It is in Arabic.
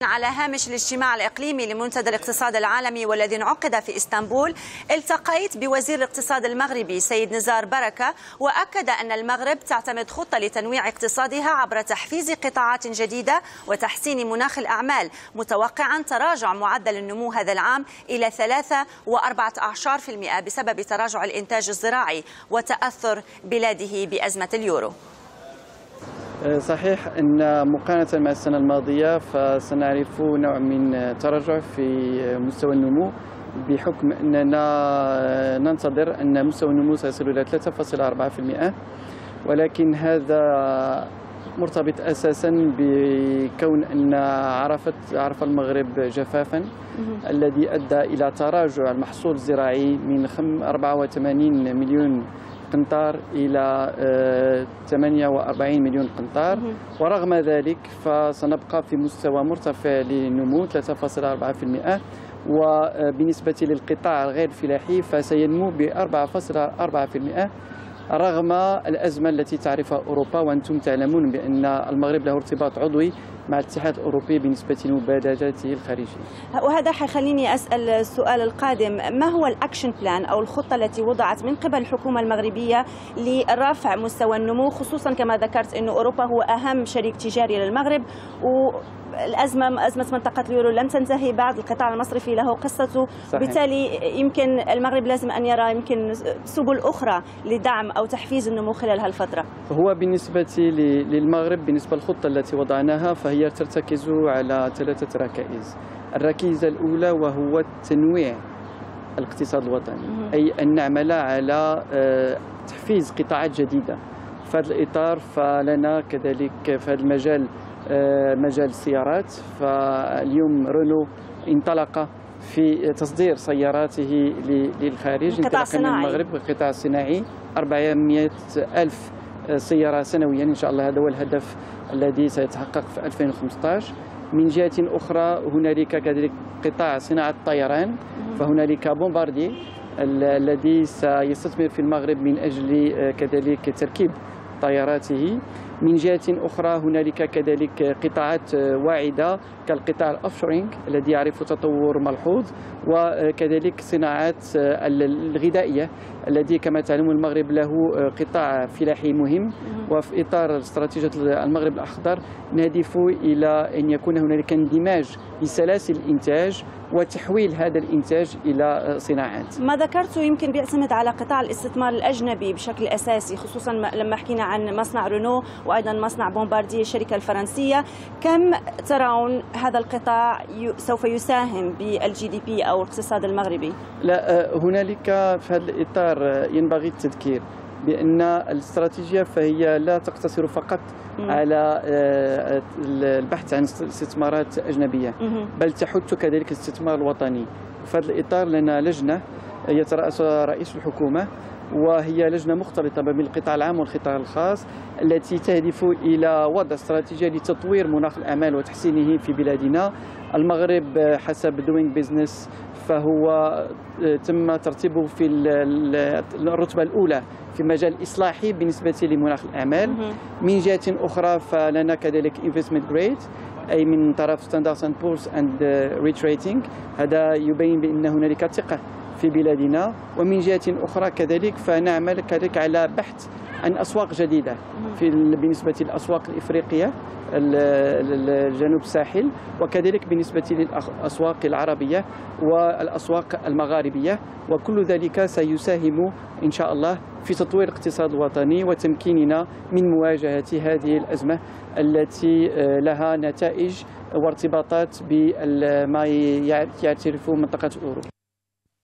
على هامش الاجتماع الإقليمي لمنتدى الاقتصاد العالمي والذي انعقد في إسطنبول، التقيت بوزير الاقتصاد المغربي سيد نزار بركة، وأكد أن المغرب تعتمد خطة لتنويع اقتصادها عبر تحفيز قطاعات جديدة وتحسين مناخ الأعمال، متوقعا تراجع معدل النمو هذا العام إلى 3.14% بسبب تراجع الإنتاج الزراعي وتأثر بلاده بأزمة اليورو. صحيح أن مقارنة مع السنة الماضية فسنعرف نوع من تراجع في مستوى النمو، بحكم أننا ننتظر أن مستوى النمو سيصل إلى 3.4%، ولكن هذا مرتبط أساسا بكون أن عرف المغرب جفافا الذي أدى إلى تراجع المحصول الزراعي من 84 مليون قنطار إلى 48 مليون قنطار، ورغم ذلك فسنبقى في مستوى مرتفع للنمو 3.4%، وبالنسبة للقطاع الغير فلاحي فسينمو ب 4.4% رغم الأزمة التي تعرفها أوروبا، وأنتم تعلمون بأن المغرب له ارتباط عضوي مع الاتحاد الأوروبي بالنسبة لمبادراته الخارجية. وهذا حيخليني أسأل السؤال القادم: ما هو الأكشن بلان أو الخطة التي وضعت من قبل الحكومة المغربية لرفع مستوى النمو، خصوصا كما ذكرت أن أوروبا هو أهم شريك تجاري للمغرب، أزمة منطقة اليورو لم تنتهي بعد، القطاع المصرفي له قصته، وبالتالي يمكن المغرب لازم أن يرى يمكن سبل أخرى لدعم أو تحفيز النمو خلال هالفترة. هو بالنسبة للمغرب، بالنسبة للخطة التي وضعناها فهي ترتكز على 3 ركائز. الركيزة الأولى وهو تنويع الاقتصاد الوطني، أي أن نعمل على تحفيز قطاعات جديدة. في هذا الإطار فلنا كذلك في هذا المجال مجال السيارات، فاليوم رونو انطلق في تصدير سياراته للخارج انطلاقا من المغرب، القطاع الصناعي 400 ألف سيارة سنويا إن شاء الله. هذا هو الهدف الذي سيتحقق في 2015. من جهة أخرى هنالك كذلك قطاع صناعة الطيران، فهنالك بومباردي الذي سيستثمر في المغرب من أجل كذلك تركيب طياراته. من جهة أخرى هنالك كذلك قطاعات واعدة كالقطاع الأوفشورينج الذي يعرف تطور ملحوظ، وكذلك صناعات الغذائية الذي كما تعلمون المغرب له قطاع فلاحي مهم، وفي إطار استراتيجية المغرب الأخضر نهدف إلى أن يكون هنالك اندماج لسلاسل الإنتاج وتحويل هذا الإنتاج إلى صناعات. ما ذكرته يمكن بيعتمد على قطاع الاستثمار الأجنبي بشكل أساسي، خصوصا لما حكينا عن مصنع رونو وأيضا مصنع بومباردي الشركة الفرنسية. كم ترون هذا القطاع سوف يساهم بالجي دي بي أو الاقتصاد المغربي؟ لا، هنالك في هذا الإطار ينبغي التذكير بأن الاستراتيجية فهي لا تقتصر فقط على البحث عن استثمارات أجنبية، بل تحث كذلك الاستثمار الوطني. في هذا الإطار لنا لجنة يترأسها رئيس الحكومة، وهي لجنة مختلطة بين القطاع العام والقطاع الخاص، التي تهدف إلى وضع استراتيجية لتطوير مناخ الأعمال وتحسينه في بلادنا. المغرب حسب دوينج بيزنس فهو تم ترتيبه في الرتبة الأولى في مجال الإصلاحي بالنسبة لمناخ الأعمال. من جهة أخرى فلنا كذلك investment grade، أي من طرف Standard & Poor's and Rate Rating، هذا يبين بأن هنالك ثقة في بلادنا. ومن جهة أخرى كذلك فنعمل كذلك على بحث عن أسواق جديدة بالنسبة للأسواق الإفريقية الجنوب الساحل، وكذلك بالنسبة للأسواق العربية والأسواق المغاربية، وكل ذلك سيساهم إن شاء الله في تطوير الاقتصاد الوطني وتمكيننا من مواجهة هذه الأزمة التي لها نتائج وارتباطات بما يعترف منطقة الأورو.